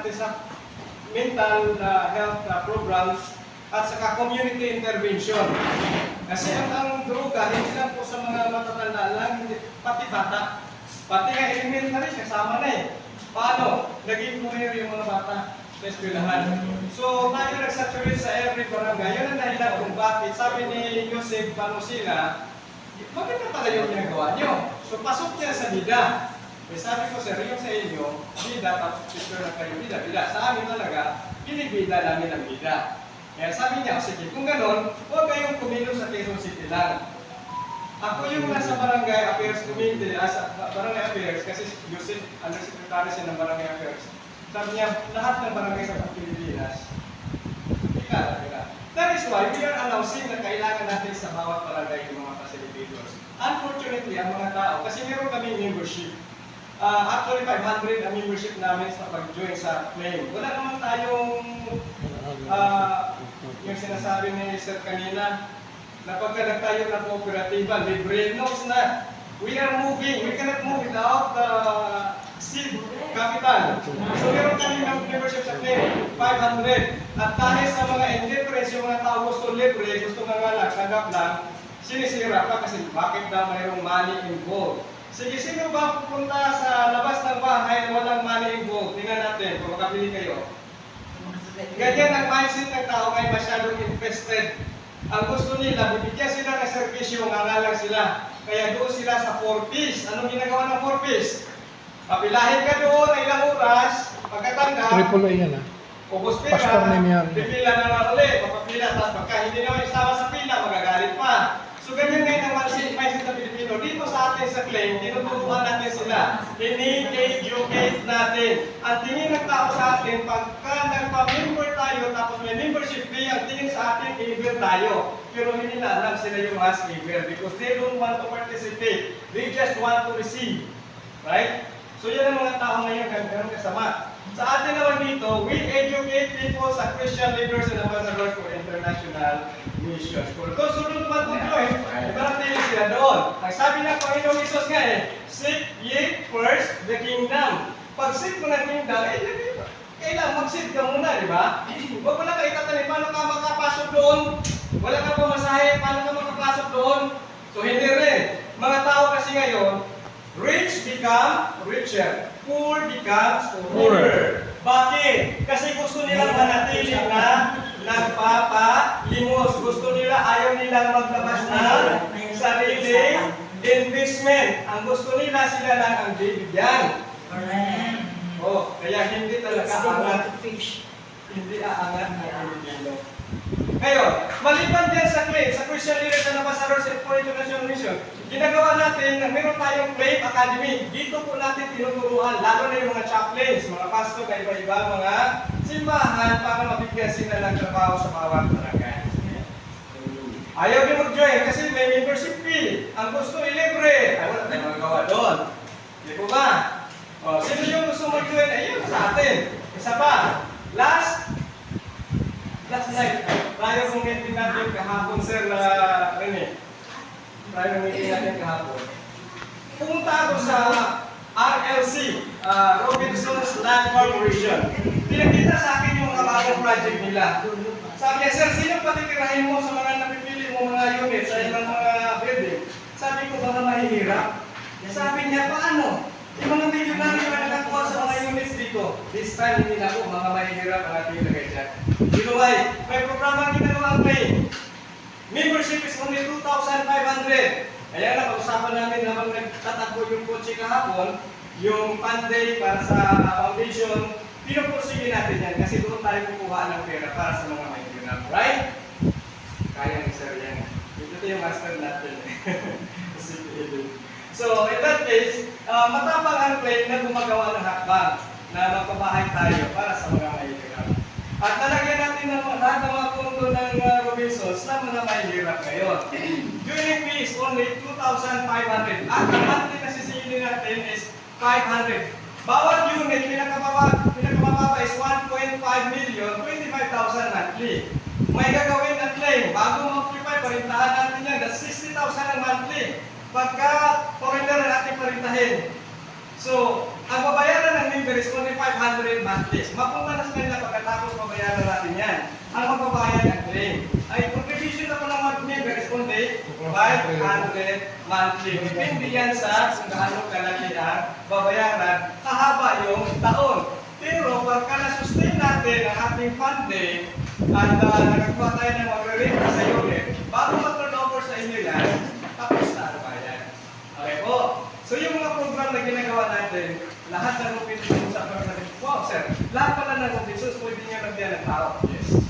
natin sa mental health programs at saka community intervention. Kasi ang droga, hindi lang po sa mga matatanda lang, pati bata. Pati nga elementary, kasama na eh. Paano? Naging career yung mga bata sa eskwelahan. So, tayo nag-saturate sa every barangay. Yun ang dahilan kung bakit. Sabi ni Joseph Panosila, maganda pala yung ginagawa nyo. So, pasok niya sa bida. Eh, sabi ko, sir, yung sa inyo, bida, tapos picture na kayo, bida. Sa amin talaga, binibida namin ang bida. Kaya sabi niya, sige, kung gano'n, huwag kayong kumilos sa Quezon City lang. Ako yung nasa Barangay Affairs Committee, sa Barangay Affairs, kasi si Joseph, undersecretary siya ng Barangay Affairs. Sabi niya, lahat ng barangay sa Pilipinas, ika. That is why we are announcing na kailangan natin sa bawat barangay yung mga facilitators. Unfortunately, ang mga tao, kasi meron kami membership. Actually, 500 ang membership namin sa pag-join sa claim. Wala naman tayong yung sinasabi ni Sir kanina, na pagka nagtayo ng kooperatiba, libre knows na we are moving. We cannot move without seed capital. So meron kami ng membership sa claim, 500. At dahil sa mga indifference, yung mga tao gusto libre, gusto nga lang, tanggap lang, sinisira pa kasi bakit daw mayroong money involved. Sige, sino ba pupunta sa labas ng bahay na walang money involved? Tingnan natin kung makabili kayo. Ganyan ang mindset ng tao ngayon, masyadong invested. Ang gusto nila, bibigyan sila ng servisyo, mangalang sila. Kaya doon sila sa 4Ps. Anong ginagawa ng 4Ps? Papilahin ka doon na ilang oras, pagkatanggap, Triple A yan ubos Pastor pera, name yan. pipila na lang ulit, papapila, tapos pagka hindi naman isama sa pila, magagalit pa. So ganyan ngayon ang mindset ng Pilipino. Dito sa atin sa claim, tinuturuan natin sila. Ini-educate natin. Ang tingin ng tao sa atin, pagka nagpa-member tayo, tapos may membership fee, ang tingin sa atin, giver tayo. Pero hindi na alam sila yung as giver because they don't want to participate. They just want to receive. Right? So yan ang mga tao ngayon, ganun kasama. Sa atin naman dito, we educate people sa Christian leaders and ambassadors for international missions. Kung sunod man ito ibarangay sila doon. Ang sabi ng Panginoong Isus nga seek ye first the kingdom. Pag seek mo ng kingdom, kailangan mag-seek ka muna, di ba? Huwag mo lang ka itatanong, paano ka makapasok doon? Wala ka pumasahe, paano ka makapasok doon? So hindi rin. Mga tao kasi ngayon, rich become richer, poor becomes poorer. Bakit? Kasi gusto nilang manatili na nagpapalimos. Gusto nila, ayaw nilang maglabas ng sarili investment. Ang gusto nila, sila lang ang bibigyan. Oh, kaya hindi talaga aangat. Hindi aangat ang Pilipino. Ngayon, maliban din sa claim, sa Christian Leaders and Ambassadors for International Mission, ginagawa natin na meron tayong claim academy. Dito po natin tinuturuan, lalo na yung mga chaplains, mga pastor na iba-iba, mga simbahan para mabigyan sila ng trabaho sa bawat barangay. Ayaw din mag-join kasi may membership fee. Ang gusto ilibre. Ay, wala tayong magagawa doon. Di po ba? O, sino yung gusto mag-join? Ayun sa atin. Isa pa. Last night, tayo ng meeting natin kahapon, Sir Rene. Tayo ng meeting natin kahapon. Pumunta ako sa RLC, Robinson's Land Corporation. Pinakita sa akin yung mga bagong project nila. Sabi niya, Sir, sino patitirahin mo sa mga napipili mo mga unit sa ibang mga building? Sabi ko, baka mahihirap. Sabi niya, paano? Yung mga medyo lang yung nakakuha sa mga units dito. This time, hindi na po, mga mahihirap ang ating ilagay dyan. Dito ay, may programa ginagawa ang claim. Membership is only 2,500. Kaya na, pag-usapan namin habang nagtatakbo yung kotse kahapon, yung fund day para sa foundation, pinupursige natin yan kasi doon tayo kukuha ng pera para sa mga mahihirap. Right? Kaya ni Sir yan. Ito yung master natin. So, in that case, matapang ang claim na gumagawa ng hakbang na magpapahay tayo para sa mga mahihirap. At talagyan natin ng lahat ng mga punto ng Robinsons na mga mahihirap ngayon. Joining fee is only 2,500. At ang monthly na sisingilin natin is 500. Bawat unit, pinakamababa is 1.5 million, 25,000 monthly. May gagawin na claim. Bago mag-occupy, parintahan natin yan. That's 60,000 ang monthly. Pagka foreigner natin parintahin. So, ang babayaran ng member is only 500 monthly. Mapunta na sa kanila pagkatapos mabayaran natin yan. Ang magbabayad ng claim. Ay, contribution na po ng month member is only 500 monthly. Depende yan sa kung gaano kalaki ang babayaran. Kahaba yung taon. Pero pagka na-sustain natin ang ating funding at nagkakuha tayo ng magre-rate sa unit, bago mag-turnover sa inyo yan, tapos na ang bayan. Okay po. So yung mga program na ginagawa natin, lahat ng Robinsons sa program natin. Wow, sir. Lahat pala ng Robinsons, pwede nyo lagyan ng tao. Yes.